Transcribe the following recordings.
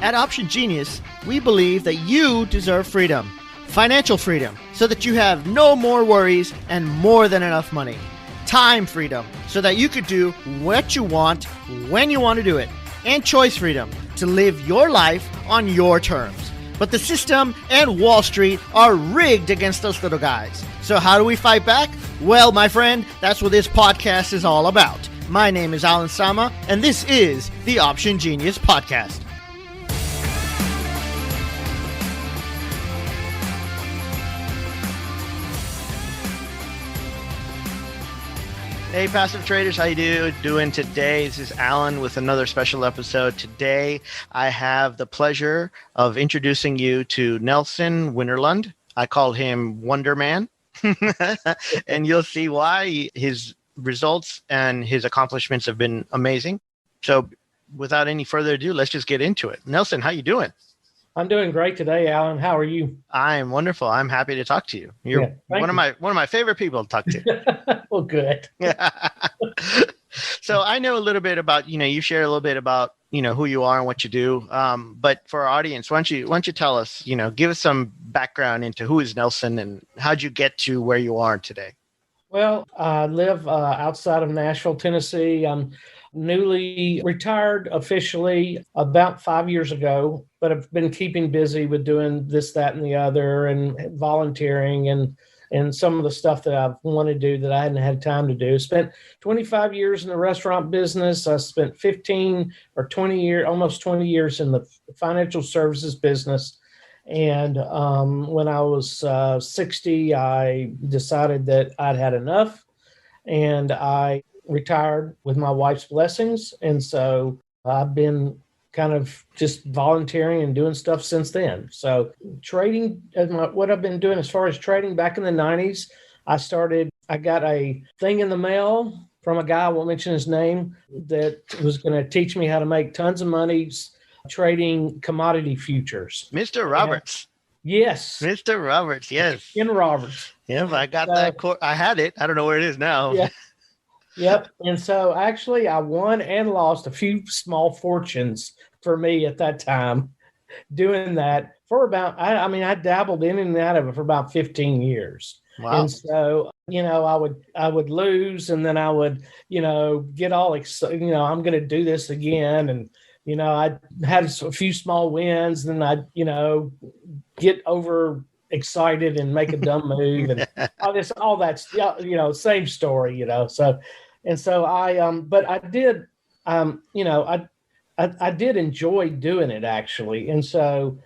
At Option Genius, we believe that you deserve freedom, financial freedom, so that you have no more worries and more than enough money. Time freedom, so that you could do what you want, when you want to do it. And choice freedom, to live your life on your terms. But the system and Wall Street are rigged against those little guys. So how do we fight back? Well, my friend, that's what this podcast is all about. My name is Alan Sama, and this is the Option Genius Podcast. Hey, passive traders, how you doing today? This is Alan with another special episode. Today, I have the pleasure of introducing you to Nelson Winterlund. I call him Wonder Man, and you'll see why. His results and his accomplishments have been amazing. So, without any further ado, let's just get into it. Nelson, how you doing? I'm doing great today, Alan. How are you? I'm wonderful. I'm happy to talk to you. You're one of my favorite people to talk to. Well, good. So I know a little bit about, you share a little bit about, who you are and what you do. But for our audience, why don't you tell us, give us some background into who is Nelson and how'd you get to where you are today? Well, I live outside of Nashville, Tennessee. I'm newly retired officially about 5 years ago, but I've been keeping busy with doing this, that, and the other, and volunteering and some of the stuff that I've wanted to do that I hadn't had time to do. Spent 25 years in the restaurant business. I spent 15 or 20 years, almost 20 years in the financial services business. And when I was 60, I decided that I'd had enough, and I retired with my wife's blessings. And so I've been kind of just volunteering and doing stuff since then. So trading, what I've been doing as far as trading back in the 90s, I got a thing in the mail from a guy, I won't mention his name, that was going to teach me how to make tons of money trading commodity futures. Mr. Roberts. Yes. Mr. Roberts, yes. Ken Roberts. Yeah, I got that. I had it. I don't know where it is now. Yeah. Yep. And so actually I won and lost a few small fortunes for me at that time doing that for about, I dabbled in and out of it for about 15 years. Wow. And so, I would lose, and then I would, get all excited, I'm going to do this again. And, I had a few small wins, and then I'd, get over excited and make a dumb move and all that's, same story, so but I did, I did enjoy doing it actually. And so,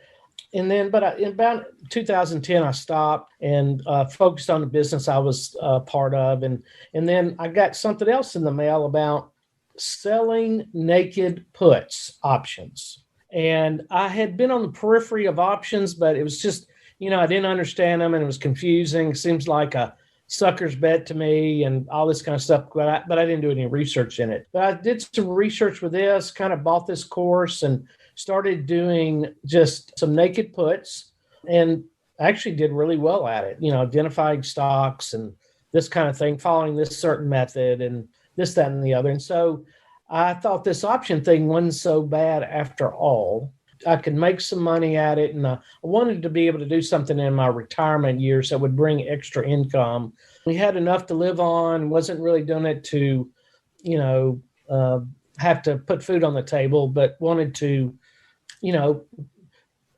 but in about 2010, I stopped and focused on the business I was part of. And then I got something else in the mail about selling naked puts options. And I had been on the periphery of options, but it was just, I didn't understand them and it was confusing. Seems like a sucker's bet to me and all this kind of stuff, but I didn't do any research in it. But I did some research with this, kind of bought this course and started doing just some naked puts, and actually did really well at it, identifying stocks and this kind of thing, following this certain method and this, that, and the other. And so I thought this option thing wasn't so bad after all. I could make some money at it, and I wanted to be able to do something in my retirement years that would bring extra income. We had enough to live on, wasn't really doing it to, have to put food on the table, but wanted to,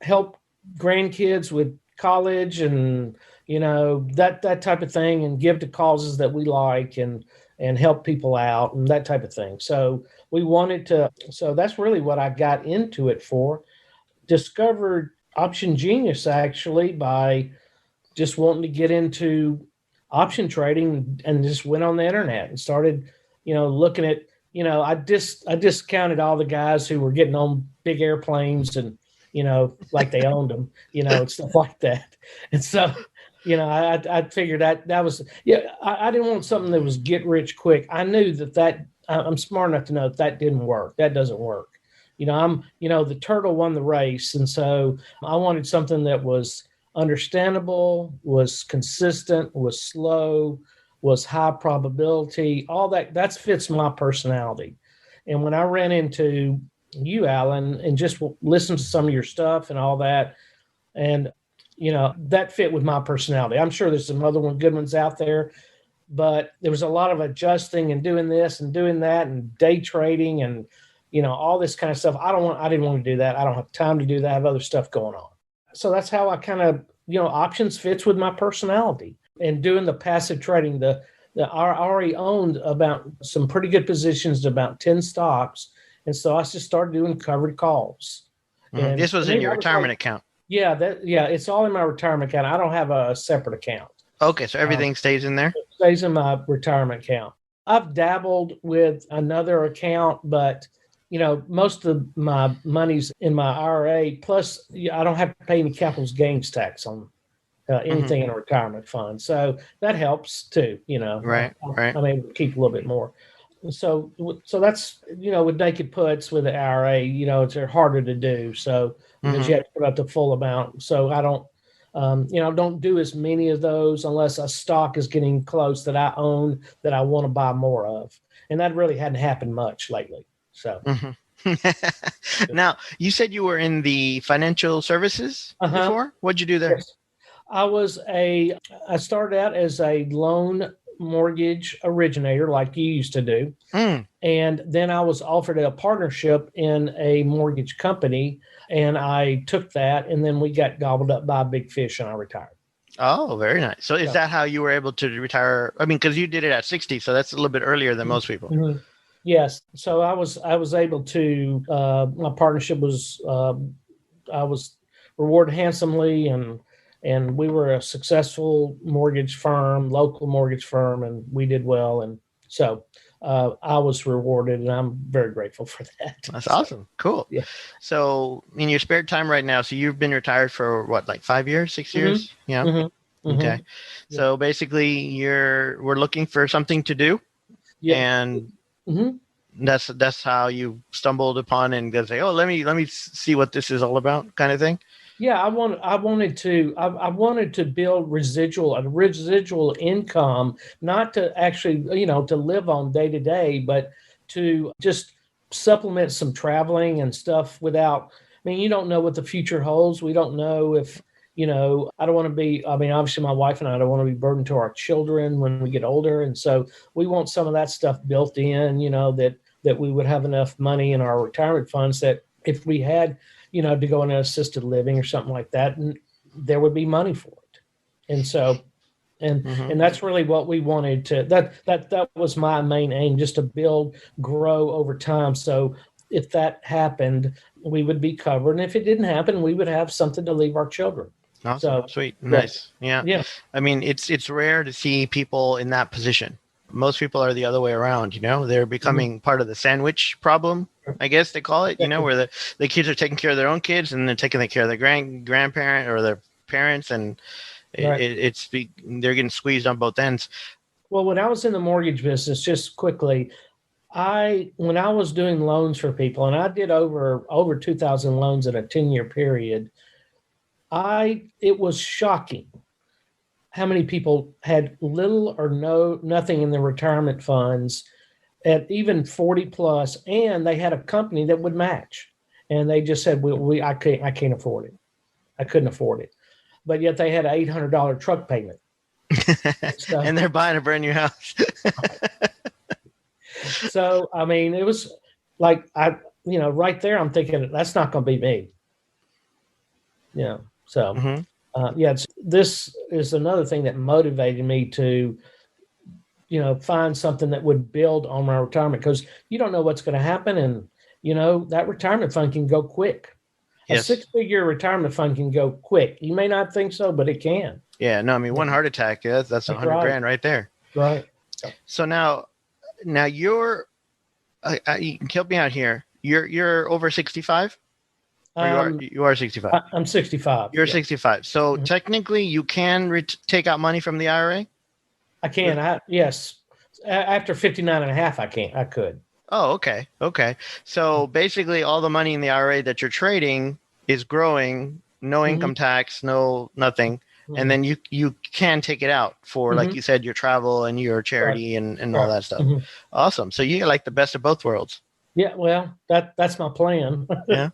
help grandkids with college and, that type of thing, and give to causes that we like and help people out and that type of thing. So so that's really what I got into it for. Discovered Option Genius actually by just wanting to get into option trading, and just went on the internet and started, looking at, I discounted all the guys who were getting on big airplanes and, like they owned them, and stuff like that. And so, I figured that was, I didn't want something that was get rich quick. I knew that I'm smart enough to know that didn't work. That doesn't work. The turtle won the race. And so I wanted something that was understandable, was consistent, was slow, was high probability, all that fits my personality. And when I ran into you, Alan, and just listen to some of your stuff and all that. And, that fit with my personality. I'm sure there's some other good ones out there, but there was a lot of adjusting and doing this and doing that and day trading and, all this kind of stuff. I didn't want to do that. I don't have time to do that. I have other stuff going on. So that's how I kind of, options fits with my personality. And doing the passive trading, I already owned about some pretty good positions, about 10 stocks. And so I just started doing covered calls. And this was in your retirement account. Yeah, it's all in my retirement account. I don't have a separate account. Okay, so everything stays in there? It stays in my retirement account. I've dabbled with another account, but most of my money's in my IRA. Plus, I don't have to pay any capital gains tax on anything in a retirement fund, so that helps too. Right. I'm able to keep a little bit more. So that's with naked puts with the IRA, it's harder to do. So because you have to put up the full amount. So I don't. Don't do as many of those unless a stock is getting close that I own that I want to buy more of. And that really hadn't happened much lately. So now you said you were in the financial services before. What'd you do there? Yes. I started out as a loan mortgage originator like you used to do. And then I was offered a partnership in a mortgage company, and I took that, and then we got gobbled up by a big fish and I retired. Oh, very nice. So is that how you were able to retire? I mean, because you did it at 60, so that's a little bit earlier than most people. Mm-hmm. Yes. So I was able to, my partnership was, I was rewarded handsomely, and we were a successful mortgage firm, local mortgage firm, and we did well. And so I was rewarded, and I'm very grateful for that. That's awesome. Cool. Yeah. So in your spare time right now, so you've been retired for what, like 5 years, 6 years? Yeah. Okay. Yeah. So basically we're looking for something to do. Yeah. And that's how you stumbled upon and go say, oh, let me see what this is all about, kind of thing. Yeah, I wanted to build residual income, not to actually, to live on day to day, but to just supplement some traveling and stuff you don't know what the future holds. We don't know if, I don't want to be, obviously my wife and I don't want to be burdened to our children when we get older. And so we want some of that stuff built in, that we would have enough money in our retirement funds that if we had, to go into assisted living or something like that, and there would be money for it. And so, and that's really what we wanted to, that was my main aim, just to grow over time. So if that happened, we would be covered. And if it didn't happen, we would have something to leave our children. Awesome. So, sweet. Nice. Yeah. I mean, it's rare to see people in that position. Most people are the other way around, they're becoming part of the sandwich problem, I guess they call it, where the kids are taking care of their own kids and they're taking care of their grandparent or their parents, and they're getting squeezed on both ends. Well, when I was in the mortgage business, just quickly, when I was doing loans for people, and I did over 2,000 loans in a 10-year period, it was shocking how many people had little or nothing in their retirement funds at even 40 plus, and they had a company that would match. And they just said, I can't afford it. I couldn't afford it. But yet they had an $800 truck payment. And they're buying a brand new house. So, it was like, right there, I'm thinking that's not going to be me. So. This is another thing that motivated me to, find something that would build on my retirement, because you don't know what's going to happen. And, that retirement fund can go quick. Yes. A 6-figure retirement fund can go quick. You may not think so, but it can. Yeah, no, one heart attack, that's $100,000 right there. Right. So now you're, you can help me out here. You're over 65? You are 65. I'm 65. You're 65. So technically, you can take out money from the IRA? I can. Yes. After 59 and a half, I could. Oh, okay. Okay. So basically, all the money in the IRA that you're trading is growing, no income tax, no nothing. And then you can take it out for, like you said, your travel and your charity and all that stuff. Awesome. So you get like the best of both worlds. Yeah, well, that's my plan. Yeah.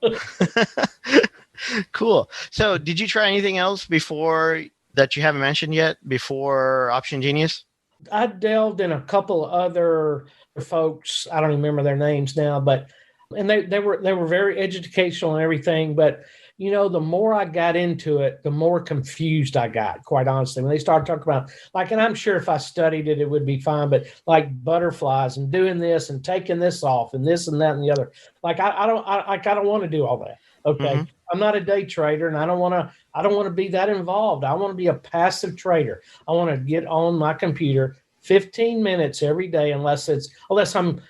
Cool. So did you try anything else before that you haven't mentioned yet before Option Genius? I delved in a couple other folks. I don't even remember their names now, but and they were very educational and everything. But the more I got into it, the more confused I got. Quite honestly, when they started talking about like, and I'm sure if I studied it, it would be fine. But like butterflies and doing this and taking this off and this and that and the other, like I don't want to do all that. Okay, Mm-hmm. I'm not a day trader, and I don't want to. I don't want to be that involved. I want to be a passive trader. I want to get on my computer 15 minutes every day, unless I'm,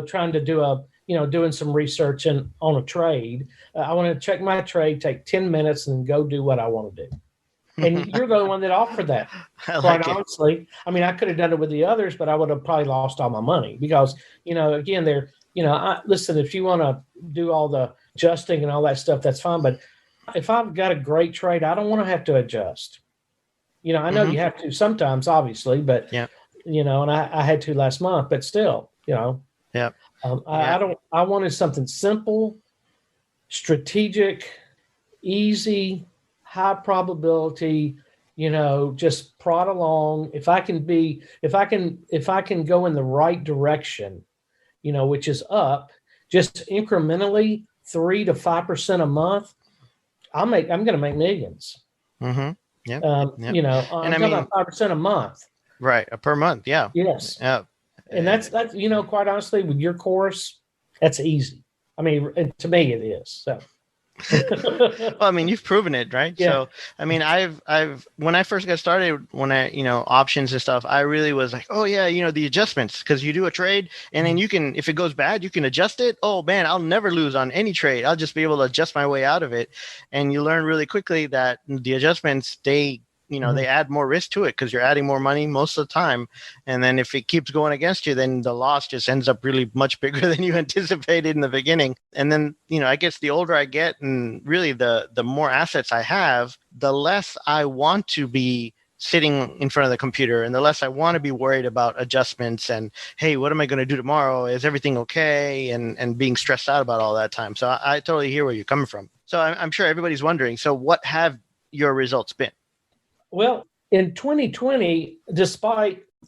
trying to do doing some research on a trade. I want to check my trade, take 10 minutes and go do what I want to do. And you're the one that offered that. I Quite like it. honestly, I mean, I could have done it with the others, but I would have probably lost all my money because, again, listen, if you want to do all the adjusting and all that stuff, that's fine. But if I've got a great trade, I don't want to have to adjust. I know Mm-hmm. you have to sometimes, obviously, but Yeah. and I had to last month, but still, Yeah. Yeah. I wanted something simple, strategic, easy, high probability, just prod along. If I can go in the right direction, which is up, just incrementally 3 to 5% a month, I'm going to make millions. Mm-hmm. Yeah. Yeah. And I'm I talking mean, about 5% a month. right, per month. Yeah. Yes. Yeah. And that's quite honestly, with your course, that's easy. I mean, to me, it is. So, Well, I mean, you've proven it, right? yeah. So, I mean, I've when I first got started, when I, options and stuff, I really was like, oh yeah, the adjustments, because you do a trade and then you can, if it goes bad, you can adjust it. Oh man, I'll never lose on any trade. I'll just be able to adjust my way out of it. And you learn really quickly that the adjustments, they add more risk to it because you're adding more money most of the time. And then if it keeps going against you, then the loss just ends up really much bigger than you anticipated in the beginning. And then, I guess the older I get and really the more assets I have, the less I want to be sitting in front of the computer and the less I want to be worried about adjustments and, hey, what am I going to do tomorrow? Is everything okay? And being stressed out about all that time. So I totally hear where you're coming from. So I'm sure everybody's wondering, so what have your results been? Well, in 2020,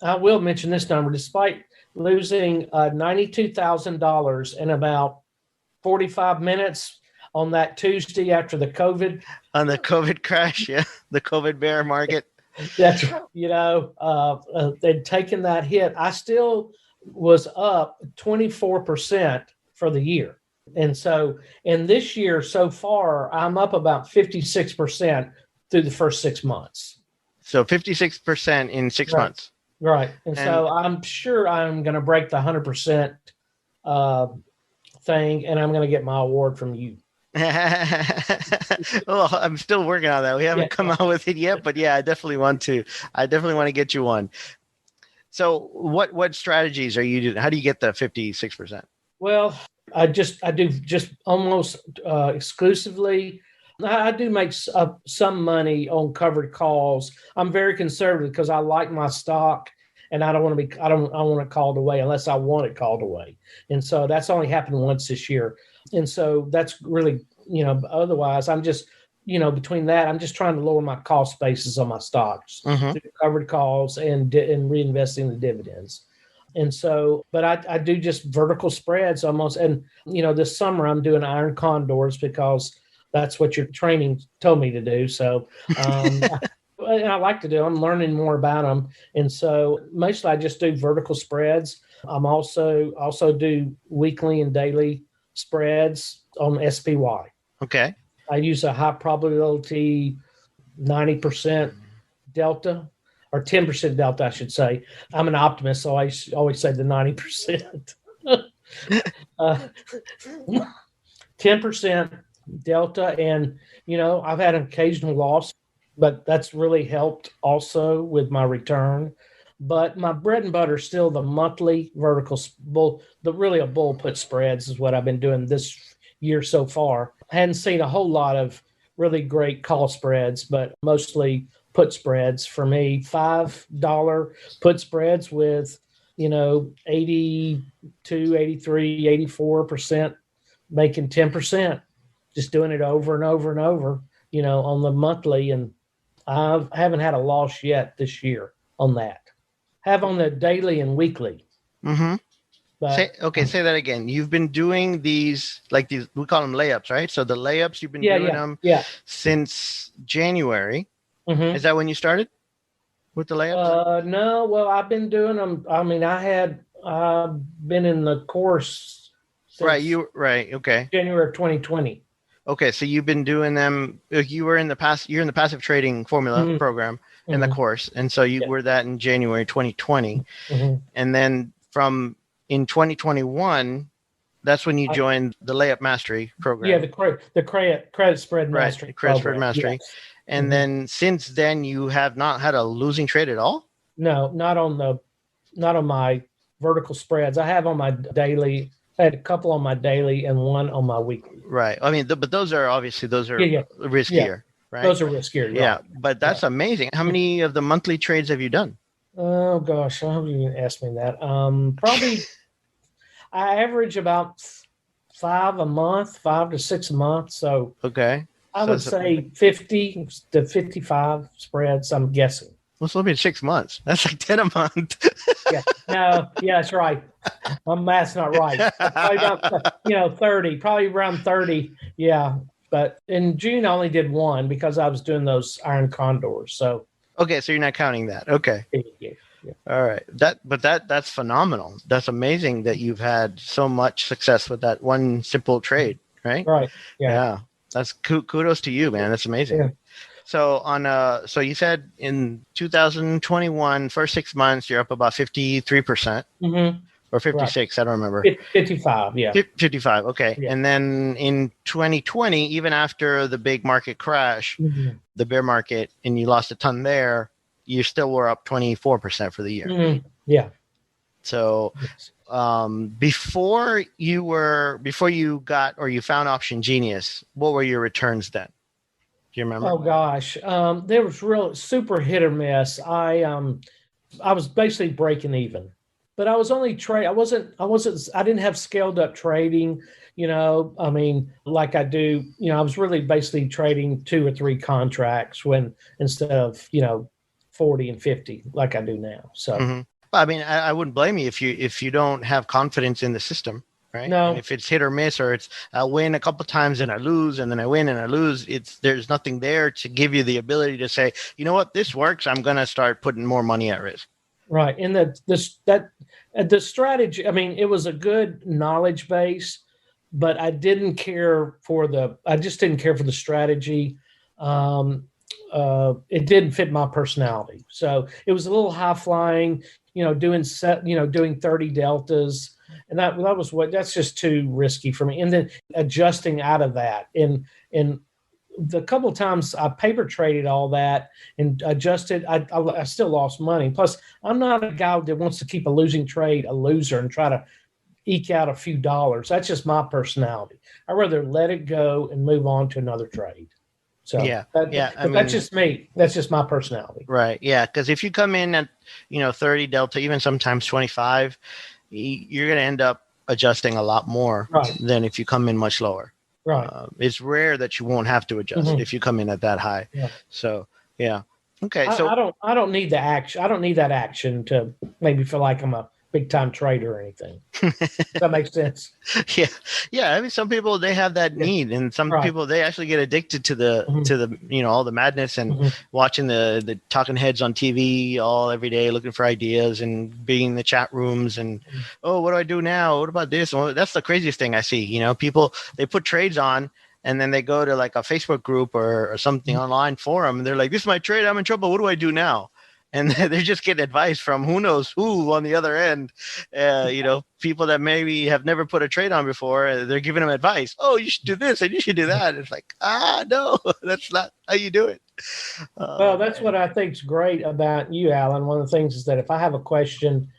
I will mention this number, despite losing $92,000 in about 45 minutes on that Tuesday after the COVID. On the COVID crash, yeah, the COVID bear market. That's, they'd taken that hit. I still was up 24% for the year. And so, in this year so far, I'm up about 56% through the first 6 months. So 56% in 6 months. Right. And so I'm sure I'm going to break the 100% thing, and I'm going to get my award from you. Well, I'm still working on that. We haven't come out with it yet, but yeah, I definitely want to get you one. So what strategies are you doing? How do you get the 56%? Well, I do just almost exclusively. I do make some money on covered calls. I'm very conservative because I like my stock, and I don't want it called away unless I want it called away. And so that's only happened once this year. And so that's really, otherwise I'm just, between that, I'm just trying to lower my cost basis on my stocks, through covered calls and reinvesting the dividends. And so, but I do just vertical spreads almost. And, this summer I'm doing iron condors because that's what your training told me to do. So, and I like to do. I'm learning more about them, and so mostly I just do vertical spreads. I'm also do weekly and daily spreads on SPY. Okay. I use a high probability 90% delta, or 10% delta, I should say. I'm an optimist, so I always say the 90%. 10% delta, and I've had an occasional loss, but that's really helped also with my return. But my bread and butter is still the monthly vertical really a bull put spreads is what I've been doing this year so far. I hadn't seen a whole lot of really great call spreads, but mostly put spreads for me. $5 put spreads with 82, 83, 84%, making 10%, just doing it over and over and over, on the monthly. And I haven't had a loss yet this year on that. Have on the daily and weekly. Mm-hmm. But Say that again. You've been doing these, we call them layups, right? So the layups, you've been doing them since January. Mm-hmm. Is that when you started with the layups? No, well, I've been doing them. I mean, I've been in the course since okay. January of 2020. Okay, so you've been doing them. You're in the passive trading formula program in the course, and so you were that in January 2020, and then in 2021, that's when you joined the layup mastery program. Yeah, the credit spread mastery. Right, credit spread mastery, and then since then you have not had a losing trade at all. No, not on my vertical spreads. I have on my daily. I had a couple on my daily and one on my weekly. Right. I mean, but those are riskier, yeah. right? Those are riskier. Yeah, right. But that's amazing. How many of the monthly trades have you done? Oh gosh, I haven't even asked me that. Probably I average about 5 to 6 a month. So okay, I would say 50 to 55 spreads. I'm guessing. Well, it's only 6 months. That's like 10 a month. That's right. My math's not right. Probably about 30, probably around 30. Yeah. But in June, I only did one because I was doing those iron condors. So okay, so you're not counting that. Okay. Yeah. All right. That's phenomenal. That's amazing that you've had so much success with that one simple trade, right? Right. Yeah. That's kudos to you, man. That's amazing. Yeah. So so you said in 2021, first 6 months, you're up about 53%. Or 56, right. I don't remember. 55, yeah. 55, okay. Yeah. And then in 2020, even after the big market crash, the bear market, and you lost a ton there, you still were up 24% for the year. Yeah. So before you got or you found Option Genius, what were your returns then? Do you remember? Oh gosh, there was real super hit or miss. I was basically breaking even, but I was only I didn't have scaled up trading. I mean, like I do. I was really basically trading 2 or 3 contracts instead of 40 and 50 like I do now. So, I mean, I wouldn't blame you if you don't have confidence in the system. Right. No. And if it's hit or miss, or it's I win a couple times and I lose, and then I win and I lose, there's nothing there to give you the ability to say, you know what, this works. I'm going to start putting more money at risk. Right. And the strategy, I mean, it was a good knowledge base, but I just didn't care for the strategy. It didn't fit my personality. So it was a little high flying, doing 30 deltas. And that's just too risky for me. And then adjusting out of that. And the couple of times I paper traded all that and adjusted, I still lost money. Plus, I'm not a guy that wants to keep a losing trade a loser and try to eke out a few dollars. That's just my personality. I'd rather let it go and move on to another trade. So that's just me. That's just my personality. Right. Yeah. Because if you come in at 30 delta, even sometimes 25, you're going to end up adjusting a lot more than if you come in much lower. Right. It's rare that you won't have to adjust if you come in at that high. Yeah. So yeah. Okay. I don't need the action. I don't need that action to maybe feel like I'm a big time trader or anything. Does that make sense? Yeah. I mean, some people, they have that need, and some people, they actually get addicted to the all the madness and watching the talking heads on TV all every day, looking for ideas and being in the chat rooms and what do I do now? What about this? Well, that's the craziest thing I see. People, they put trades on and then they go to like a Facebook group or something online forum, and they're like, this is my trade, I'm in trouble, what do I do now? And they're just getting advice from who knows who on the other end. People that maybe have never put a trade on before, they're giving them advice. Oh, you should do this and you should do that. It's like, no, that's not how you do it. Well, that's what I think is great about you, Alan. One of the things is that if I have a question,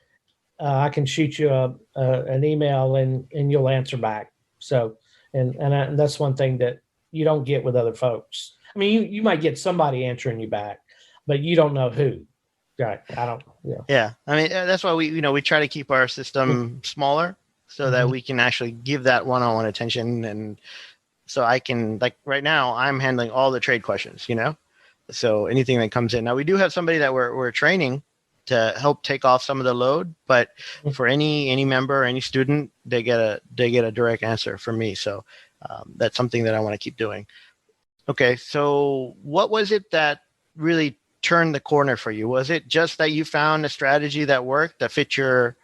I can shoot you an email and you'll answer back. So, and that's one thing that you don't get with other folks. I mean, you might get somebody answering you back, but you don't know who. Right. I don't. Yeah. Yeah. I mean, that's why we try to keep our system smaller so that we can actually give that one-on-one attention. And so I can, like right now, I'm handling all the trade questions, so anything that comes in. Now we do have somebody that we're training to help take off some of the load, but for any member, any student, they get a direct answer from me. So that's something that I want to keep doing. Okay, so what was it that really turned the corner for you? Was it just that you found a strategy that worked, that fit your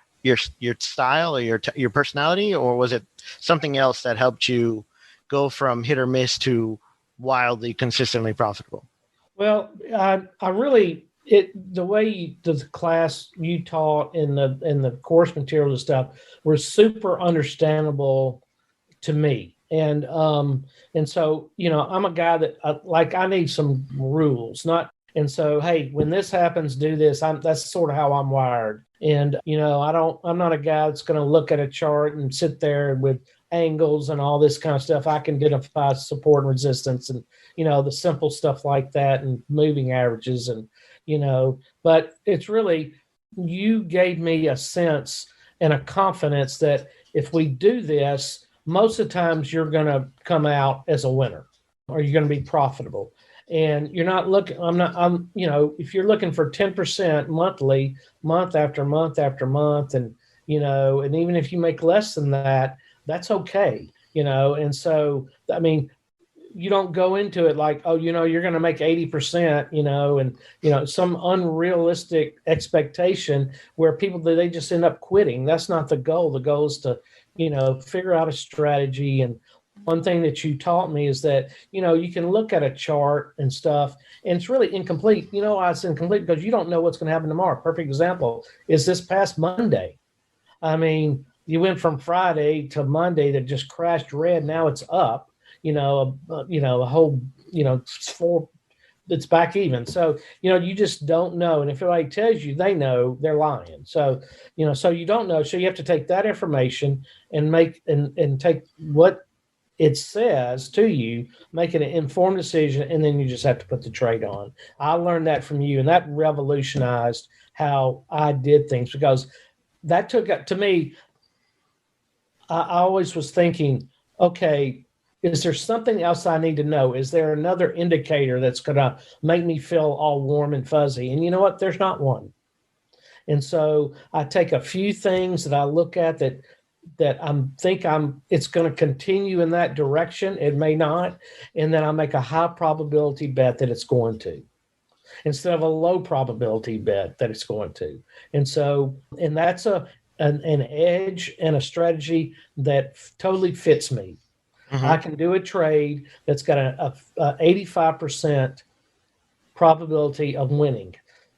style or your personality, or was it something else that helped you go from hit or miss to wildly consistently profitable? Well, I really the way the class you taught in the course materials and stuff were super understandable to me. And so, I'm a guy that I need some rules, not, and so, hey, when this happens, do this. That's sort of how I'm wired. And, I'm not a guy that's going to look at a chart and sit there with angles and all this kind of stuff. I can identify support and resistance and, the simple stuff like that and moving averages and, but it's really, you gave me a sense and a confidence that if we do this, most of the times you're going to come out as a winner or you're going to be profitable. And you're not looking, if you're looking for 10% monthly, month after month after month, and, and even if you make less than that, that's okay, and so, I mean, you don't go into it like, oh, you're going to make 80%, and, some unrealistic expectation where people, they just end up quitting. That's not the goal. The goal is to, figure out a strategy. And one thing that you taught me is that, you can look at a chart and stuff and it's really incomplete. Why it's incomplete? Because you don't know what's going to happen tomorrow. Perfect example is this past Monday. I mean, you went from Friday to Monday that just crashed red. Now it's up. A whole, it's back even. So, you just don't know. And if anybody tells you they know, they're lying. So, so you don't know. So you have to take that information and make and take what it says to you, make it an informed decision, and then you just have to put the trade on. I learned that from you, and that revolutionized how I did things because that took to me. I always was thinking, okay, is there something else I need to know? Is there another indicator that's going to make me feel all warm and fuzzy? And you know what? There's not one. And so I take a few things that I look at that it's going to continue in that direction. It may not. And then I make a high probability bet that it's going to, instead of a low probability bet that it's going to. And so, and that's an edge and a strategy that totally fits me. Mm-hmm. I can do a trade that's got a 85% probability of winning.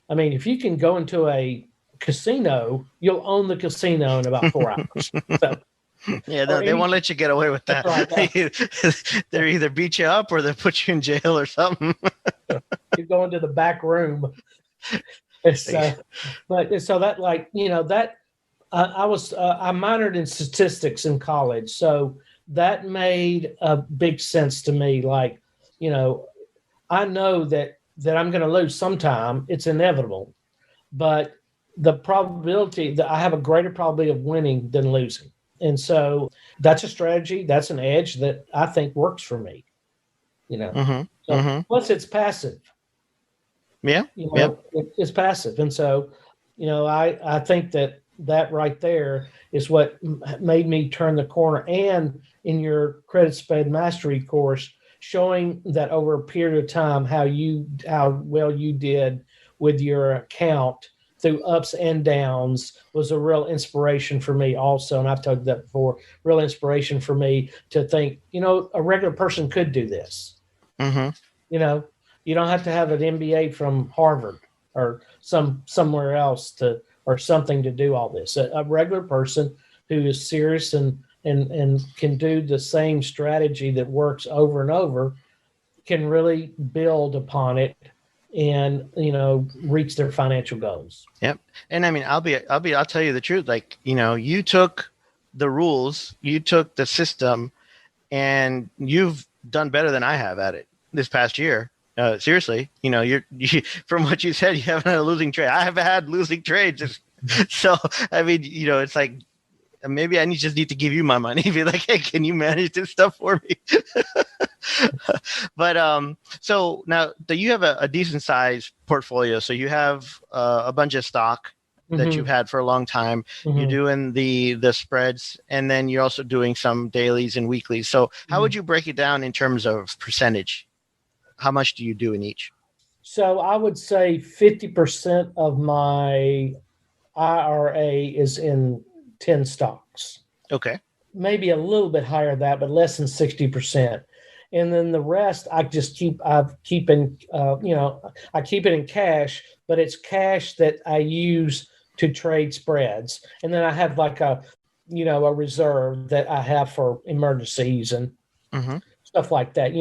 I mean, if you can go into a casino, you'll own the casino in about 4 hours. So, yeah, they won't let you get away with that. Right. They either beat you up or they put you in jail or something. You go into the back room. So that, like, that I minored in statistics in college. So that made a big sense to me. Like, I know that I'm going to lose sometime. It's inevitable. But the probability that I have a greater probability of winning than losing. And so that's a strategy. That's an edge that I think works for me. Plus it's passive. Yeah. It's passive. And so, I think that right there is what made me turn the corner. And in your credit spread mastery course, showing that over a period of time, how well you did with your account through ups and downs was a real inspiration for me also. And I've told you that before, real inspiration for me to think, a regular person could do this. Mm-hmm. You don't have to have an MBA from Harvard or somewhere else or something to do all this. A regular person who is serious and can do the same strategy that works over and over can really build upon it and reach their financial goals. Yep. And I mean, I'll tell you the truth. Like, you took the rules, you took the system, and you've done better than I have at it this past year. Seriously, from what you said, you haven't had a losing trade. I have had losing trades. So, I mean, it's like, maybe I just need to give you my money. Be like, hey, can you manage this stuff for me? But so now that you have a decent sized portfolio, so you have a bunch of stock that you've had for a long time. You're doing the spreads, and then you're also doing some dailies and weeklies. So how would you break it down in terms of percentage? How much do you do in each? So I would say 50% of my IRA is in 10 stocks. Okay. Maybe a little bit higher than that, but less than 60%. And then the rest, I keep it in cash, but it's cash that I use to trade spreads. And then I have like a reserve that I have for emergencies and stuff like that,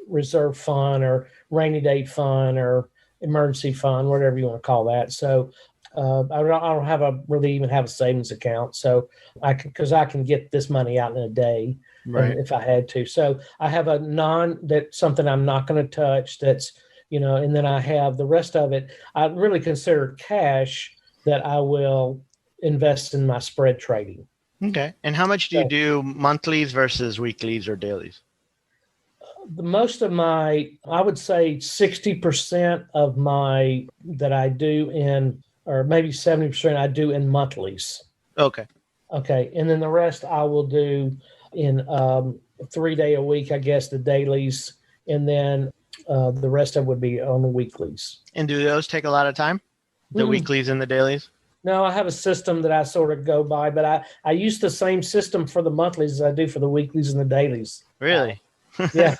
reserve fund or rainy day fund or emergency fund, whatever you want to call that. So I don't really even have a savings account, so because I can get this money out in a day, right, if I had to. So I have that's something I'm not going to touch. That's and then I have the rest of it. I really consider cash that I will invest in my spread trading. Okay. And how much do you do monthlies versus weeklies or dailies? Most of I would say 60% of that I do in, or maybe 70% I do in monthlies. Okay. Okay. And then the rest I will do in 3 day a week, I guess, the dailies. And then the rest of it would be on the weeklies. And do those take a lot of time? The weeklies and the dailies? No, I have a system that I sort of go by, but I use the same system for the monthlies as I do for the weeklies and the dailies. Really? Yeah,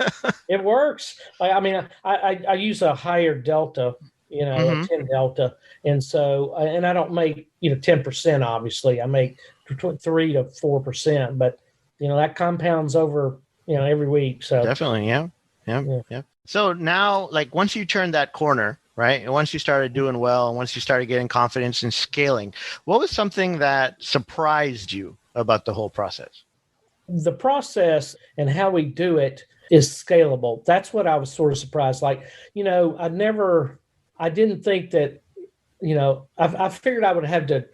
it works. I use a higher delta, a 10 delta. And so, and I don't make, 10%, obviously. I make 3 to 4%, but, that compounds over, every week. So definitely. Yeah. So now, like, once you turned that corner, right? And once you started doing well, and once you started getting confidence in scaling, what was something that surprised you about the whole process? The process and how we do it is scalable. That's what I was sort of surprised. Like, I didn't think that, I figured I would have to,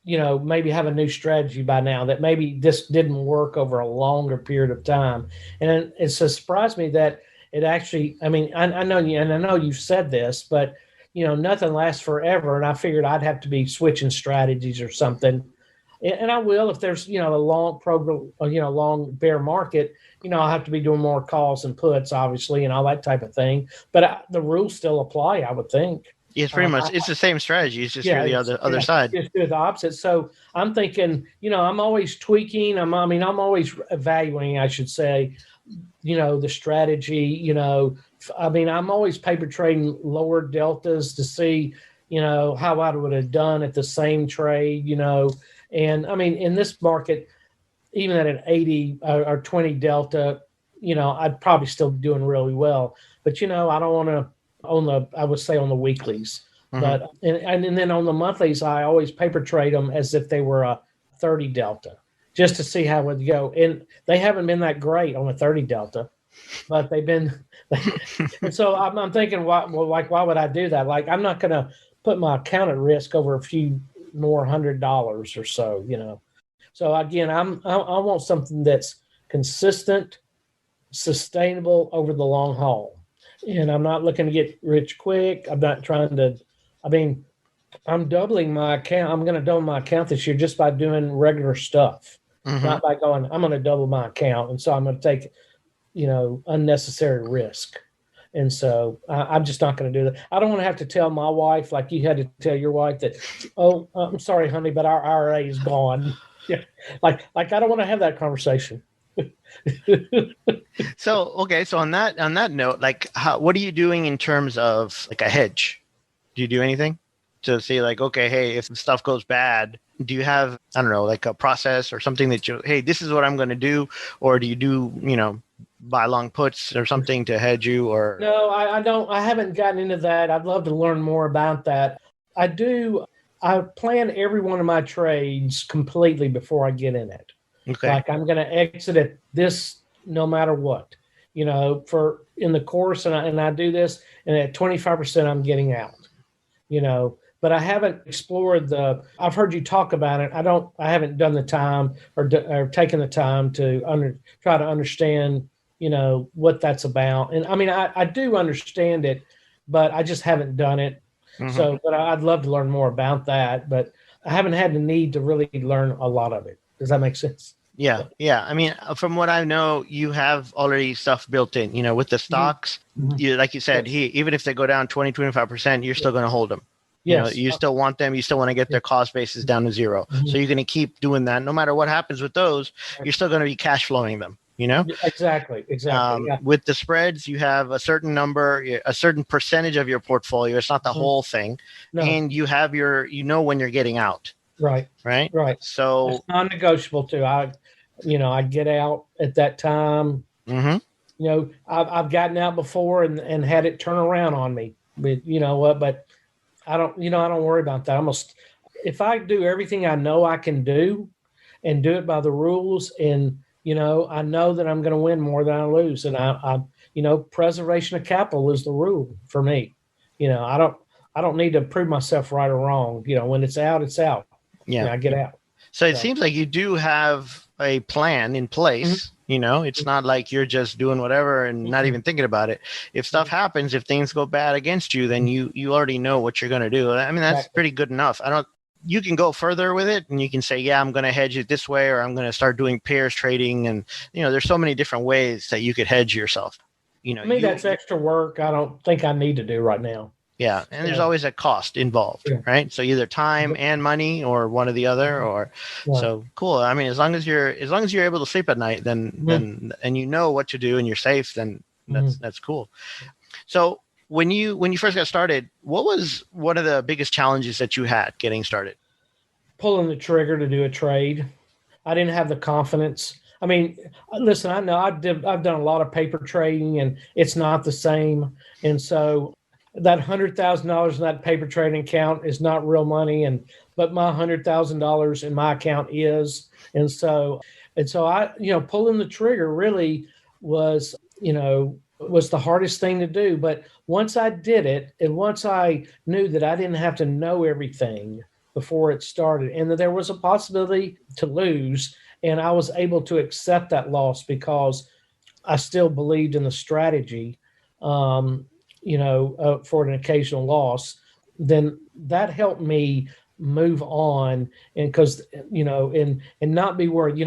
maybe have a new strategy by now, that maybe this didn't work over a longer period of time. And it surprised me that it actually, I know you, and I know you've said this, but, nothing lasts forever. And I figured I'd have to be switching strategies or something. And I will, if there's, a long program, long bear market, I'll have to be doing more calls and puts, obviously, and all that type of thing. But the rules still apply, I would think. It's pretty much, it's the same strategy. It's just you're the other side. Just do the opposite. So I'm thinking, I'm always tweaking. I'm always evaluating, I should say, the strategy, I'm always paper trading lower deltas to see, how I would have done at the same trade, And in this market, even at an 80 or 20 delta, I'd probably still be doing really well. But, I don't want to I would say on the weeklies. But and then on the monthlies, I always paper trade them as if they were a 30 delta, just to see how it would go. And they haven't been that great on a 30 delta, but they've been. And so I'm thinking, why would I do that? Like, I'm not going to put my account at risk over a few more $100 or so, So again, I want something that's consistent, sustainable over the long haul. And I'm not looking to get rich quick. I'm not trying to, I'm doubling my account. I'm going to double my account this year just by doing regular stuff, not by going, I'm going to double my account. And so I'm going to take, unnecessary risk. And so I'm just not going to do that. I don't want to have to tell my wife, like you had to tell your wife that, oh, I'm sorry, honey, but our IRA is gone. Yeah. Like I don't want to have that conversation. So on that note, like, what are you doing in terms of like a hedge? Do you do anything to say, like, okay, hey, if stuff goes bad, do you have, I don't know, like a process or something that hey, this is what I'm going to do? Or do you do, buy long puts or something to hedge you? Or no, I don't. I haven't gotten into that. I'd love to learn more about that. I plan every one of my trades completely before I get in it. Okay. Like, I'm going to exit at this no matter what. for in the course, and I do this, and at 25% I'm getting out, but I haven't explored I've heard you talk about it. I haven't done the time or taken the time to try to understand, what that's about. And I mean, I do understand it, but I just haven't done it. So, but I'd love to learn more about that, but I haven't had the need to really learn a lot of it. Does that make sense? Yeah. Yeah. I mean, from what I know, you have already stuff built in, with the stocks, like you said, even if they go down 20-25%, you're still going to hold them. Yes. You still want them. You still want to get their cost basis down to zero. So you're going to keep doing that. No matter what happens with those, you're still going to be cash flowing them, Exactly. Yeah. With the spreads, you have a certain number, a certain percentage of your portfolio. It's not the whole thing. No. And you have when you're getting out. Right. So it's non-negotiable too. I get out at that time. I've gotten out before and had it turn around on me, but but I don't worry about that. If I do everything I know I can do and do it by the rules, and I know that I'm going to win more than I lose, and I preservation of capital is the rule for me. I don't need to prove myself right or wrong. When it's out, it's out. Yeah, I get out. So it seems like you do have a plan in place. It's not like you're just doing whatever and not even thinking about it. If stuff happens, if things go bad against you, then you already know what you're going to do. I mean, that's pretty good enough. You can go further with it, and you can say, yeah, I'm going to hedge it this way, or I'm going to start doing pairs trading. And, there's so many different ways that you could hedge yourself. That's extra work I don't think I need to do right now. Yeah. And there's always a cost involved, right? So either time and money, or one or the other, so cool. I mean, as long as you're able to sleep at night, then and you know what to do and you're safe, then that's cool. So when you first got started, what was one of the biggest challenges that you had getting started? Pulling the trigger to do a trade. I didn't have the confidence. I mean, listen, I know I've done a lot of paper trading, and it's not the same. And so that $100,000 in that paper trading account is not real money, but my $100,000 in my account is. And so I, pulling the trigger really was the hardest thing to do. But once I did it, and once I knew that I didn't have to know everything before it started, and that there was a possibility to lose, and I was able to accept that loss because I still believed in the strategy, for an occasional loss, then that helped me move on. And because, and not be worried,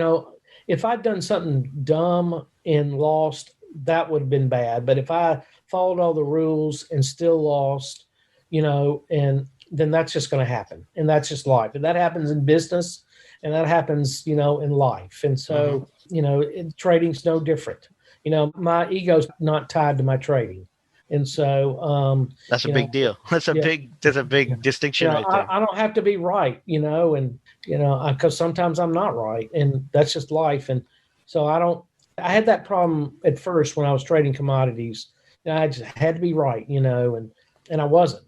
if I'd done something dumb and lost, that would have been bad. But if I followed all the rules and still lost, and then that's just going to happen. And that's just life. And that happens in business, and that happens, in life. And so, trading's no different. My ego's not tied to my trading. And so that's a big deal. That's a big distinction right there. I don't have to be right, because sometimes I'm not right, and that's just life. And so I had that problem at first when I was trading commodities. I just had to be right, and I wasn't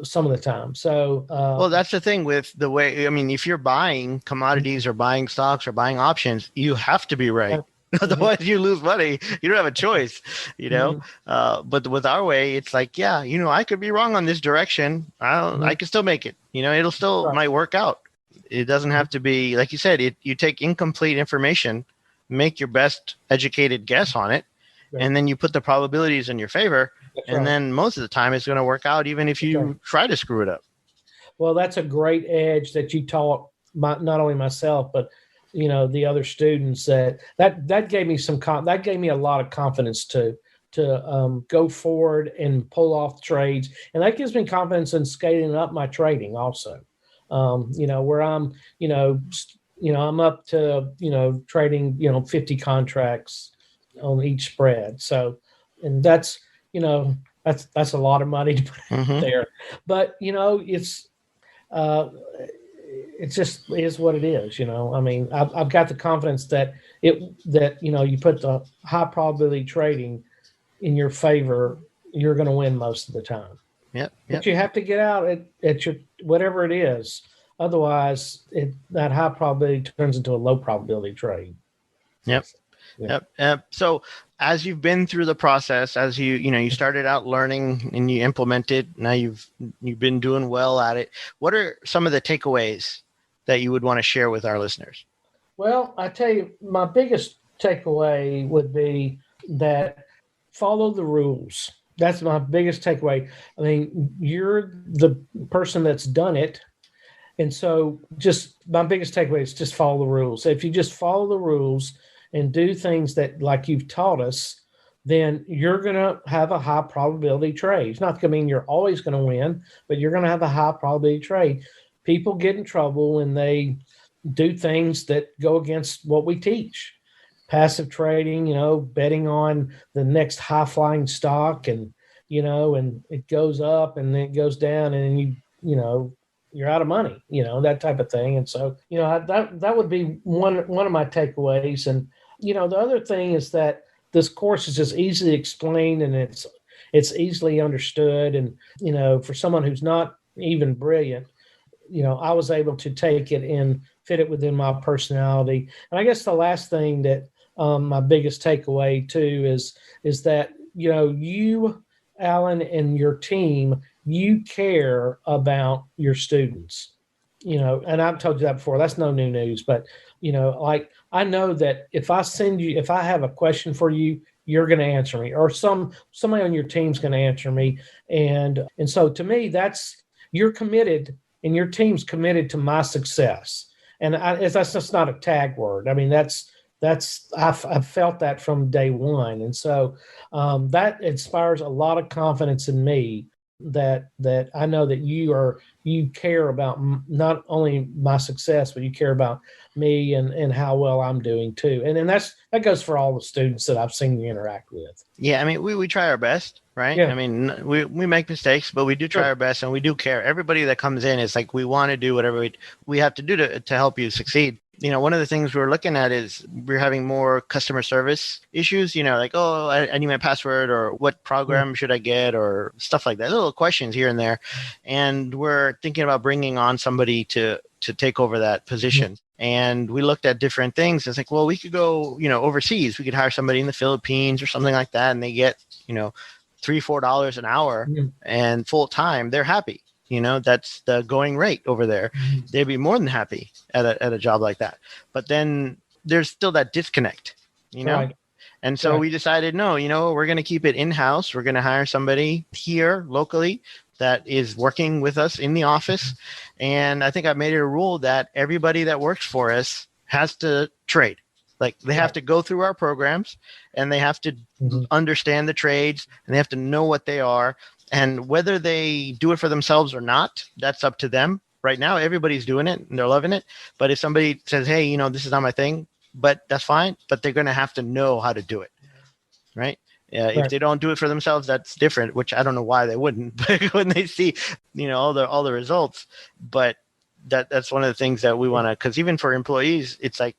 some of the time. So well, that's the thing with the way, I mean, if you're buying commodities or buying stocks or buying options, you have to be right. Otherwise you lose money. You don't have a choice, but with our way, it's like, I could be wrong on this direction. I can still make it, it'll still might work out. It doesn't have to be, like you said, you take incomplete information, make your best educated guess on it, and then you put the probabilities in your favor. Then most of the time it's going to work out, even if you try to screw it up. Well, that's a great edge that you taught not only myself, but the other students that gave me that gave me a lot of confidence to go forward and pull off trades. And that gives me confidence in scaling up my trading also, where I'm, I'm up to, trading, 50 contracts on each spread. So, and that's a lot of money to put there, but it just is what it is. I mean, I've got the confidence that you put the high probability trading in your favor, you're going to win most of the time. Yep. But you have to get out at your, whatever it is. Otherwise that high probability turns into a low probability trade. Yep. Yep. So as you've been through the process, as you started out learning and you implemented, now you've been doing well at it. What are some of the takeaways that you would want to share with our listeners? Well, I tell you, my biggest takeaway would be that follow the rules. That's my biggest takeaway. I mean, you're the person that's done it. And so just my biggest takeaway is just follow the rules. If you just follow the rules and do things that like you've taught us, then you're going to have a high probability trade. It's not going to mean you're always going to win, but you're going to have a high probability trade. People get in trouble when they do things that go against what we teach. Passive trading, betting on the next high flying stock and and it goes up and then it goes down and you're out of money, that type of thing. And so, that would be one of my takeaways. And, the other thing is that this course is just easily explained and it's easily understood. And, for someone who's not even brilliant, I was able to take it and fit it within my personality. And I guess the last thing that my biggest takeaway too is that, you, Alan, and your team, you care about your students, and I've told you that before. That's no new news, but, like I know that if I have a question for you, you're going to answer me, or somebody on your team's going to answer me. And so to me, you're committed and your team's committed to my success. And that's just not a tag word. I mean, I've felt that from day one. And so that inspires a lot of confidence in me that I know that you care about not only my success, but you care about me and how well I'm doing too. And that goes for all the students that I've seen you interact with. Yeah. I mean, we try our best, right? Yeah. I mean, we make mistakes, but we do try our best and we do care. Everybody that comes in is like, we want to do whatever we have to do to help you succeed. One of the things we're looking at is we're having more customer service issues, like, oh, I need my password, or what program should I get, or stuff like that, little questions here and there. And we're thinking about bringing on somebody to take over that position. And we looked at different things. It's like, well, we could go, overseas. We could hire somebody in the Philippines or something like that. And they get, $3-4 an hour and full time. They're happy. That's the going rate over there. They'd be more than happy at a job like that. But then there's still that disconnect, Right. And so we decided, no, we're going to keep it in-house. We're going to hire somebody here locally that is working with us in the office. And I think I've made it a rule that everybody that works for us has to trade. Like they have to go through our programs and they have to understand the trades and they have to know what they are. And whether they do it for themselves or not, that's up to them. Right now, everybody's doing it and they're loving it. But if somebody says, hey, this is not my thing, but that's fine. But they're going to have to know how to do it. Right. If they don't do it for themselves, that's different, which I don't know why they wouldn't. But when they see, all the results, but that's one of the things that we want to, because even for employees, it's like,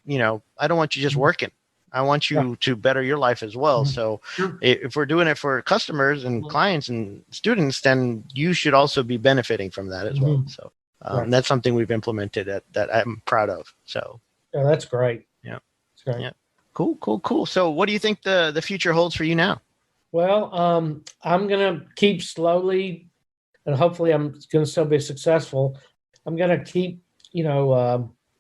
I don't want you just working. I want you to better your life as well. So if we're doing it for customers and clients and students, then you should also be benefiting from that as well. So that's something we've implemented that I'm proud of. So yeah, that's great. Yeah. That's great. Yeah. Cool. So what do you think the future holds for you now? Well, I'm going to keep slowly, and hopefully I'm going to still be successful. I'm going to keep,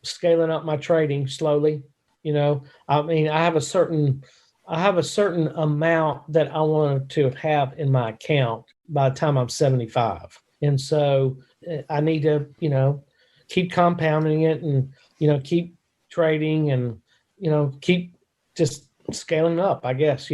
scaling up my trading slowly. I mean, I have a certain amount that I want to have in my account by the time I'm 75. And so I need to, keep compounding it and, keep trading and, keep just scaling up, I guess.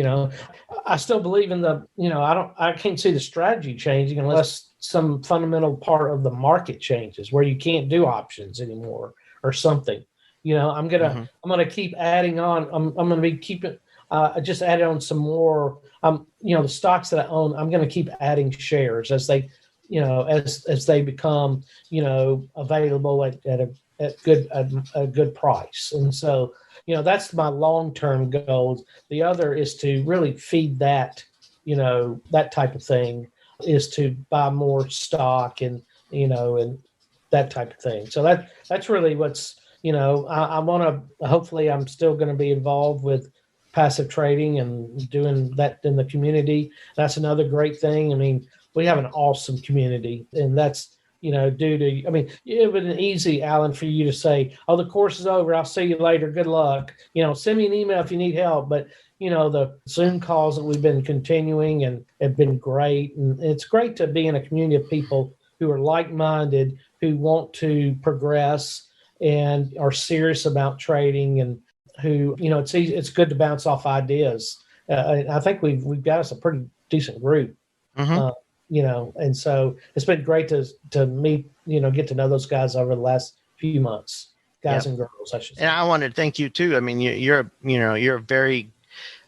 I still believe in I can't see the strategy changing unless some fundamental part of the market changes where you can't do options anymore or something. I'm gonna keep adding on. I'm gonna be keeping. I just added on some more. The stocks that I own, I'm gonna keep adding shares as they, as they become, available at a good price. And so, that's my long-term goal. The other is to really feed that, that type of thing, is to buy more stock and and that type of thing. So that's really what's I want to, hopefully I'm still going to be involved with passive trading and doing that in the community. That's another great thing. I mean, we have an awesome community, and that's, due to, I mean, it would be easy, Alan, for you to say, oh, the course is over. I'll see you later. Good luck. Send me an email if you need help. But, the Zoom calls that we've been continuing and have been great. And it's great to be in a community of people who are like-minded, who want to progress and are serious about trading, and who, it's good to bounce off ideas. I think we've got us a pretty decent group. Mm-hmm. And so it's been great to meet, get to know those guys over the last few months, guys and girls, I should say. And I wanted to thank you too. I mean, you're a very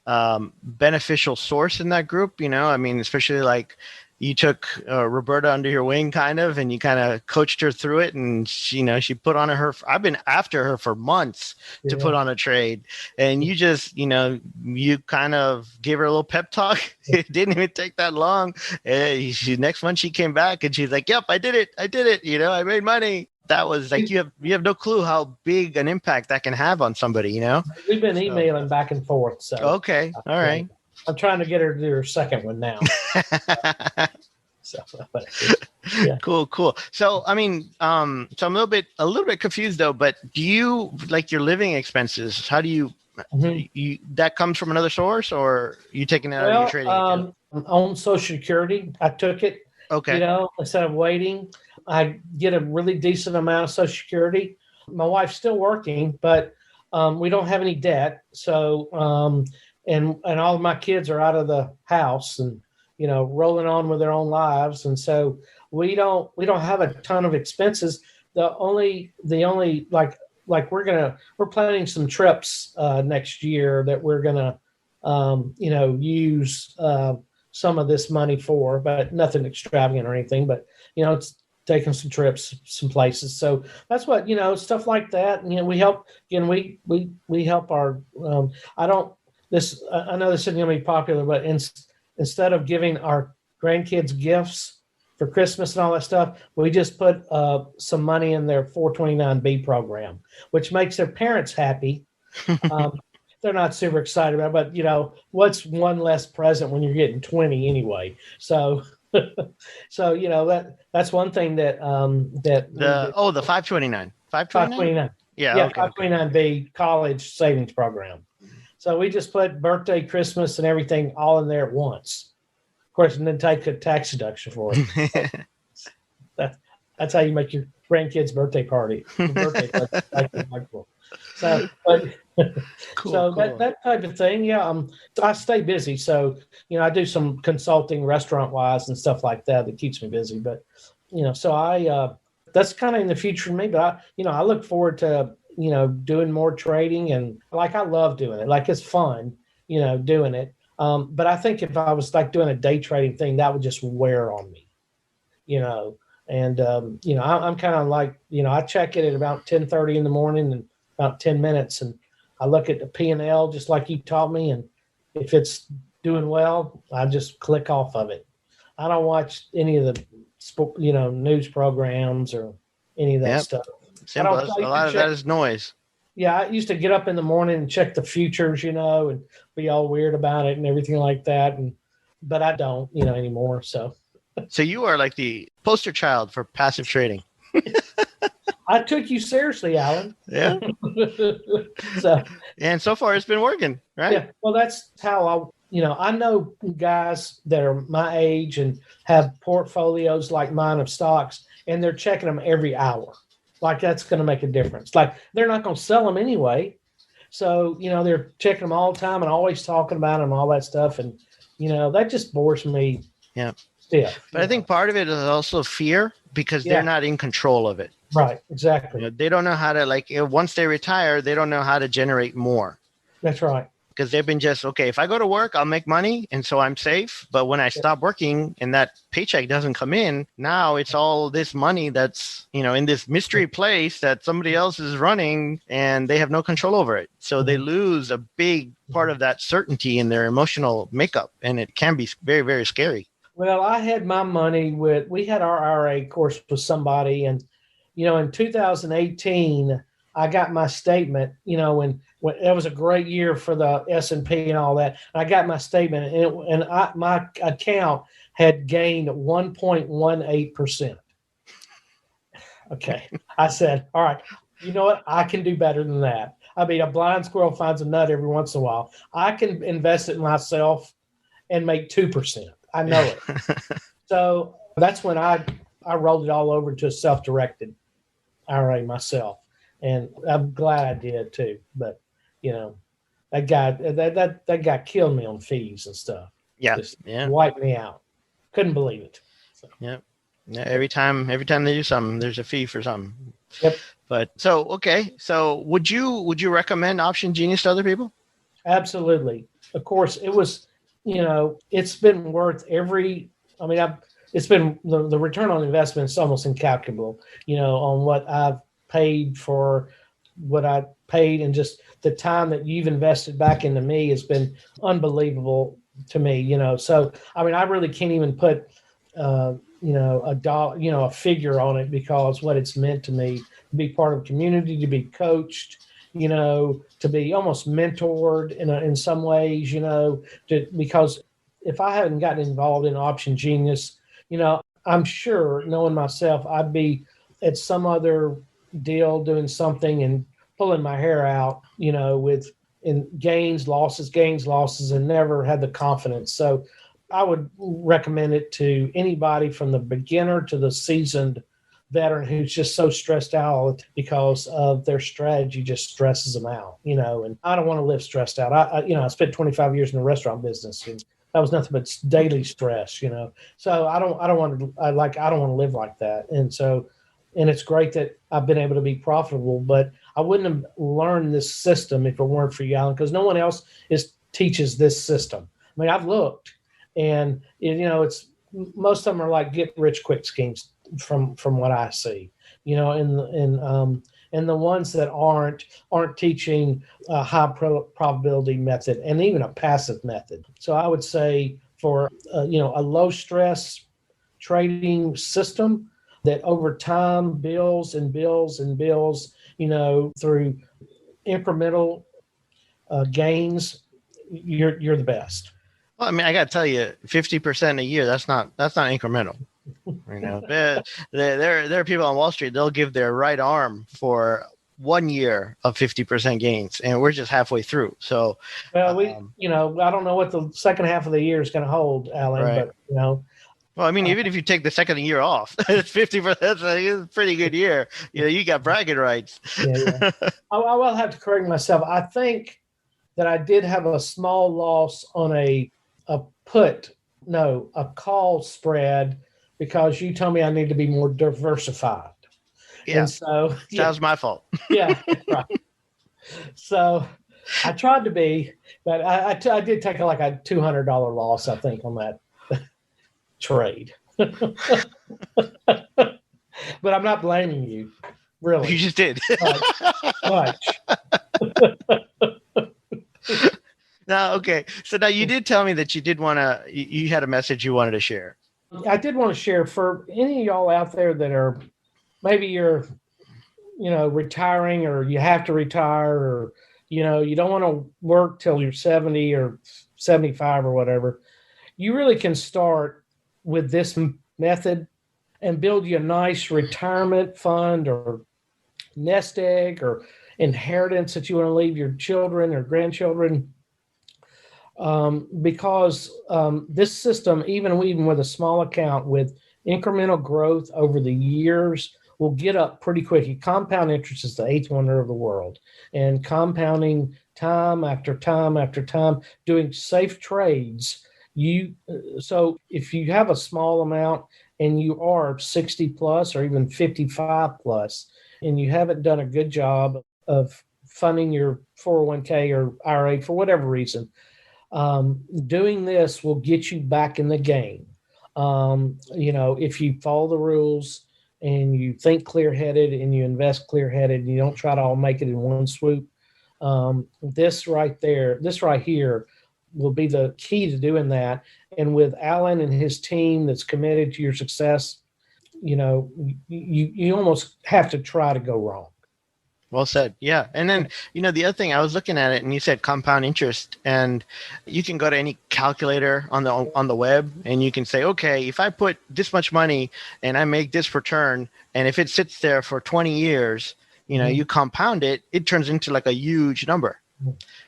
beneficial source in that group. I mean, especially like you took Roberta under your wing kind of, and you kind of coached her through it. And she put on I've been after her for months to put on a trade. And you just, you kind of gave her a little pep talk. It didn't even take that long. Next month she came back and she's like, yep, I did it. I made money. That was like, you have no clue how big an impact that can have on somebody, We've been emailing back and forth. So okay. All right. I'm trying to get her to do her second one now. Cool. So, I mean, so I'm a little bit confused though, but do you like your living expenses? How do you, that comes from another source, or you taking it out of your trading account? On Social Security, I took it. Okay. Instead of waiting, I get a really decent amount of Social Security. My wife's still working, but we don't have any debt. So, and all of my kids are out of the house and, rolling on with their own lives. And so we don't have a ton of expenses. The only like we're planning some trips next year that we're going to, use some of this money for, but nothing extravagant or anything, but, it's taking some trips, some places. So that's what, stuff like that. And, we help, again, we help our, I know this isn't going to be popular, but instead of giving our grandkids gifts for Christmas and all that stuff, we just put some money in their 429B program, which makes their parents happy. They're not super excited about it, but what's one less present when you're getting 20 anyway? So, that's one thing that the 529. 529? Yeah, okay, 529B college savings program. So we just put birthday, Christmas, and everything all in there at once. Of course, and then take a tax deduction for it. That's how you make your grandkids' birthday party. So, cool. That type of thing. Yeah, I stay busy. So, I do some consulting restaurant wise and stuff like that keeps me busy. But, so I that's kind of in the future for me. But I look forward to doing more trading, and like I love doing it. Like it's fun, doing it. But I think if I was like doing a day trading thing, that would just wear on me, And I'm kind of like, I check it at about 10:30 in the morning and about 10 minutes, and I look at the P&L just like you taught me, and if it's doing well, I just click off of it. I don't watch any of the news programs or any of that stuff. Simple. A lot of that is noise. Yeah, I used to get up in the morning and check the futures, and be all weird about it and everything like that, but I don't, anymore. So you are like the poster child for passive trading. I took you seriously, Alan. Yeah. And so far it's been working, right? Yeah. Well, that's how I know guys that are my age and have portfolios like mine of stocks, and they're checking them every hour. Like that's going to make a difference. Like they're not going to sell them anyway. So, they're checking them all the time and always talking about them, all that stuff. And, that just bores me. Yeah. Stiff. But I think part of it is also fear because they're not in control of it. Right. Exactly. They don't know how to once they retire, they don't know how to generate more. That's right. Because they've been just, okay, if I go to work, I'll make money. And so I'm safe. But when I stop working and that paycheck doesn't come in, now it's all this money that's, in this mystery place that somebody else is running and they have no control over it. So they lose a big part of that certainty in their emotional makeup. And it can be very, very scary. Well, I had my money we had our IRA course with somebody. And, in 2018, I got my statement, when it was a great year for the S&P and all that. I got my statement, and my account had gained 1.18%. Okay. I said, all right, you know what? I can do better than that. I mean, a blind squirrel finds a nut every once in a while. I can invest it in myself and make 2%. I know it. So that's when I rolled it all over to a self-directed IRA myself. And I'm glad I did too. But, that guy killed me on fees and stuff. Yeah. Just Yeah. wiped me out. Couldn't believe it. So. Yeah. Yeah. Every time they do something, there's a fee for something. Yep. But okay. So would you recommend Option Genius to other people? Absolutely. Of course, it was, it's been worth it's been the return on investment is almost incalculable, on what I've paid for what I paid, and just the time that you've invested back into me has been unbelievable to me, So, I mean, I really can't even put, a dollar, a figure on it, because what it's meant to me, to be part of a community, to be coached, to be almost mentored in some ways, because if I hadn't gotten involved in Option Genius, I'm sure, knowing myself, I'd be at some other deal doing something and pulling my hair out, with gains, losses, and never had the confidence. So I would recommend it to anybody from the beginner to the seasoned veteran who's just so stressed out because of their strategy just stresses them out, and I don't want to live stressed out. I spent 25 years in the restaurant business, and that was nothing but daily stress, so I don't want to live like that. And it's great that I've been able to be profitable, but I wouldn't have learned this system if it weren't for you, Alan, because no one else teaches this system. I mean, I've looked, and it's most of them are like get rich quick schemes from what I see, and the ones that aren't teaching a high probability method and even a passive method. So I would say for a low stress trading system that over time builds and builds and builds, through incremental gains, you're the best. Well, I mean, I got to tell you, 50% a year, that's not incremental. There are people on Wall Street, they'll give their right arm for 1 year of 50% gains, and we're just halfway through. So, well, I don't know what the second half of the year is going to hold, Alan, right. But well, I mean, even if you take the second year off, it's 50%. That's a pretty good year. You got bragging rights. Yeah. I will have to correct myself. I think that I did have a small loss on a call spread, because you told me I need to be more diversified. Yeah. And so that was my fault. Yeah. Right. So I tried to be, but I did take like a $200 loss, I think, on that trade. But I'm not blaming you, really. You just did. Much. No, okay. So now you did tell me that you had a message you wanted to share. I did want to share for any of y'all out there that are, maybe you're, retiring, or you have to retire, or, you don't want to work till you're 70 or 75 or whatever. You really can start with this method and build you a nice retirement fund or nest egg or inheritance that you want to leave your children or grandchildren. Because this system, even with a small account with incremental growth over the years, will get up pretty quick. Compound interest is the eighth wonder of the world, and compounding time after time after time, doing safe trades. So if you have a small amount and you are 60 plus or even 55 plus, and you haven't done a good job of funding your 401k or IRA for whatever reason, doing this will get you back in the game. If you follow the rules and you think clear-headed and you invest clear-headed and you don't try to all make it in one swoop, this right here will be the key to doing that. And with Alan and his team that's committed to your success, you almost have to try to go wrong. Well said. Yeah. And then, the other thing, I was looking at it and you said compound interest, and you can go to any calculator on the web and you can say, okay, if I put this much money and I make this return, and if it sits there for 20 years, you compound it, it turns into like a huge number.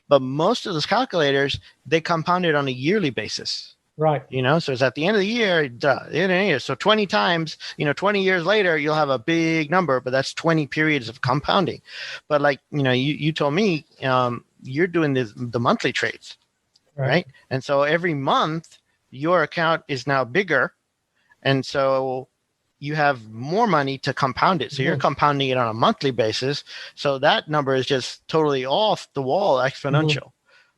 But most of those calculators, they compound it on a yearly basis. Right. So it's at the end of the year, so 20 times, 20 years later, you'll have a big number, but that's 20 periods of compounding. But like, you told me, you're doing the monthly trades, right? And so every month your account is now bigger. And so you have more money to compound it. So you're compounding it on a monthly basis. So that number is just totally off the wall exponential.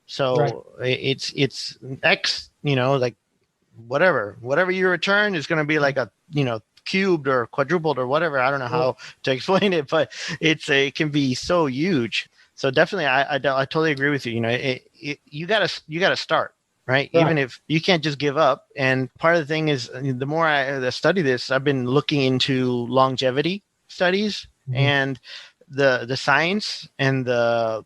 So it's X, like whatever you return is going to be like a, cubed or quadrupled or whatever. I don't know how to explain it, but it can be so huge. So definitely, I totally agree with you. You gotta start, right? Even if you can't just give up. And part of the thing is, the more I study this, I've been looking into longevity studies and the science and the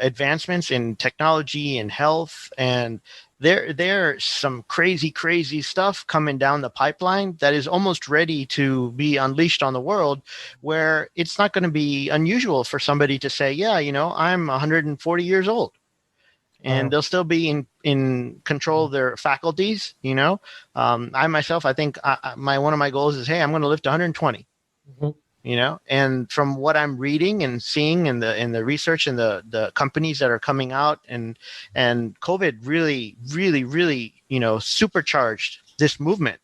advancements in technology and health, and there's some crazy stuff coming down the pipeline that is almost ready to be unleashed on the world, where it's not going to be unusual for somebody to say, yeah, I'm 140 years old, and they'll still be in control of their faculties. I myself, I think one of my goals is, hey, I'm going to live to 120. And from what I'm reading and seeing in the research and the companies that are coming out, and COVID really supercharged this movement.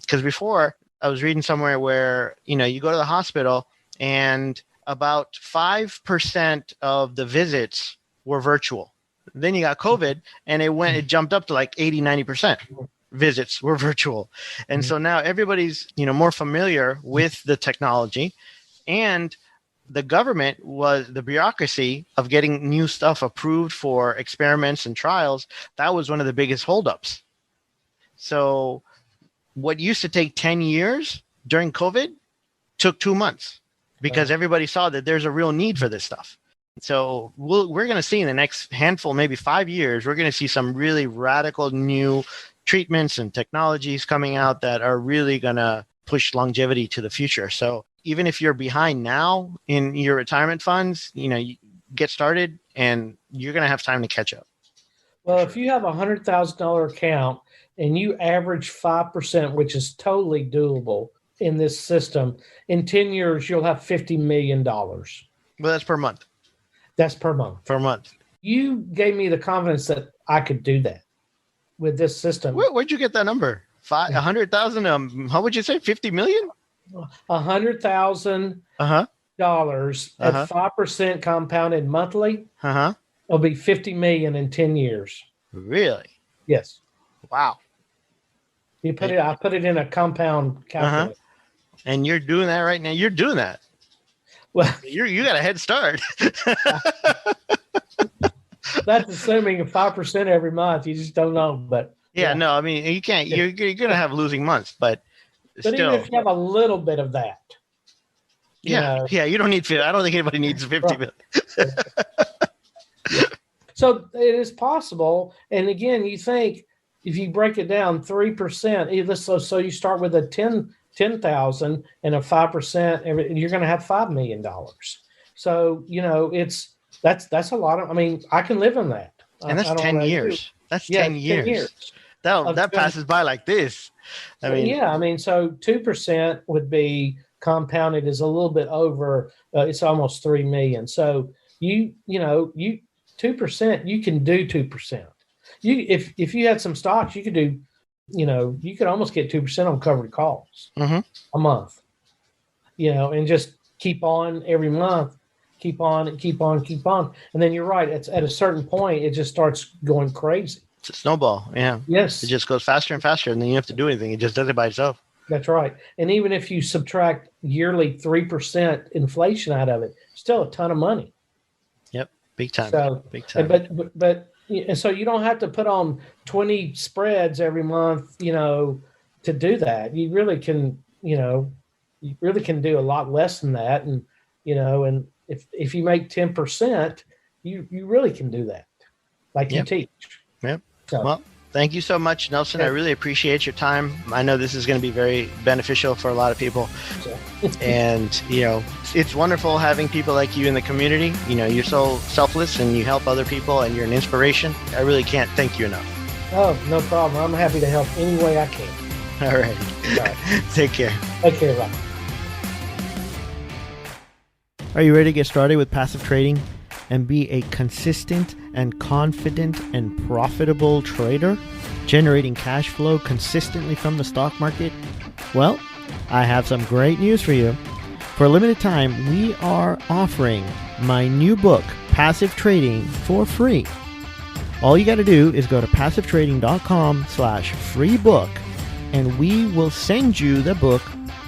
Because before, I was reading somewhere where you go to the hospital and about 5% of the visits were virtual. Then you got COVID and it jumped up to like 80-90%. Visits were virtual. And so now everybody's, more familiar with the technology, and the government the bureaucracy of getting new stuff approved for experiments and trials. That was one of the biggest holdups. So what used to take 10 years during COVID took 2 months, because everybody saw that there's a real need for this stuff. So we're going to see in the next handful, maybe 5 years, we're going to see some really radical new treatments and technologies coming out that are really going to push longevity to the future. So even if you're behind now in your retirement funds, you get started and you're going to have time to catch up. Well, if you have $100,000 account and you average 5%, which is totally doable in this system, in 10 years, you'll have $50 million. Well, that's per month. That's per month. Per month. You gave me the confidence that I could do that with this system. Where'd you get that number? 100,000? How would you say? 50 million? $100,000 at 5% compounded monthly. It'll be 50 million in 10 years. Really? Yes. Wow. I put it in a compound calculator. And you're doing that right now. You're doing that. Well, you got a head start. That's assuming 5% every month. You just don't know, but no, I mean, you can't. You're gonna have losing months, but still, even if you have a little bit of that, you don't need 50. I don't think anybody needs 50 million. So it is possible. And again, you think if you break it down, 3%. So you start with a 10,000 and a 5%. You're going to have $5 million. So that's a lot of. I mean, I can live on that. And that's 10 years. That's 10 years. That passes by like this. I mean, so 2% would be compounded is a little bit over. It's almost 3 million. So you 2%, you can do 2%. If you had some stocks, you could do, you could almost get 2% on covered calls a month, and just keep on every month, keep on and keep on. And then you're right. It's at a certain point, it just starts going crazy. It's a snowball. Yeah. Yes. It just goes faster and faster, and then you don't have to do anything. It just does it by itself. That's right. And even if you subtract yearly 3% inflation out of it, still a ton of money. Yep. Big time. So, big time. But so you don't have to put on 20 spreads every month, to do that. You really can, do a lot less than that. And if you make 10%, you really can do that, like you Yep. teach. Yep. So, Well, thank you so much, Nelson. I Okay. really appreciate your time. I know this is going to be very beneficial for a lot of people. so And, it's wonderful having people like you in the community. You're so selfless and you help other people and you're an inspiration. I really can't thank you enough. oh, no problem. I'm happy to help any way I can. All right. All right. Take care. Take care, bye. Are you ready to get started with passive trading and be a consistent and confident and profitable trader, generating cash flow consistently from the stock market? Well, I have some great news for you. For a limited time, we are offering my new book, Passive Trading, for free. All you got to do is go to passivetrading.com/free book, and we will send you the book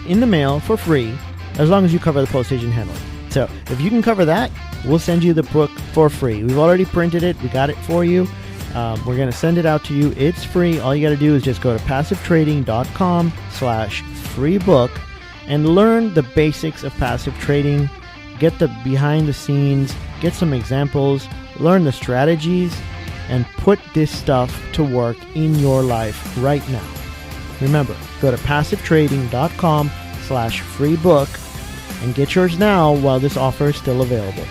in the mail for free, as long as you cover the postage and handling. So if you can cover that, we'll send you the book for free. We've already printed it. We got it for you. We're going to send it out to you. It's free. All you got to do is just go to passivetrading.com/free book and learn the basics of passive trading. Get the behind the scenes, get some examples, learn the strategies, and put this stuff to work in your life right now. Remember, go to passivetrading.com/free book and get yours now while this offer is still available.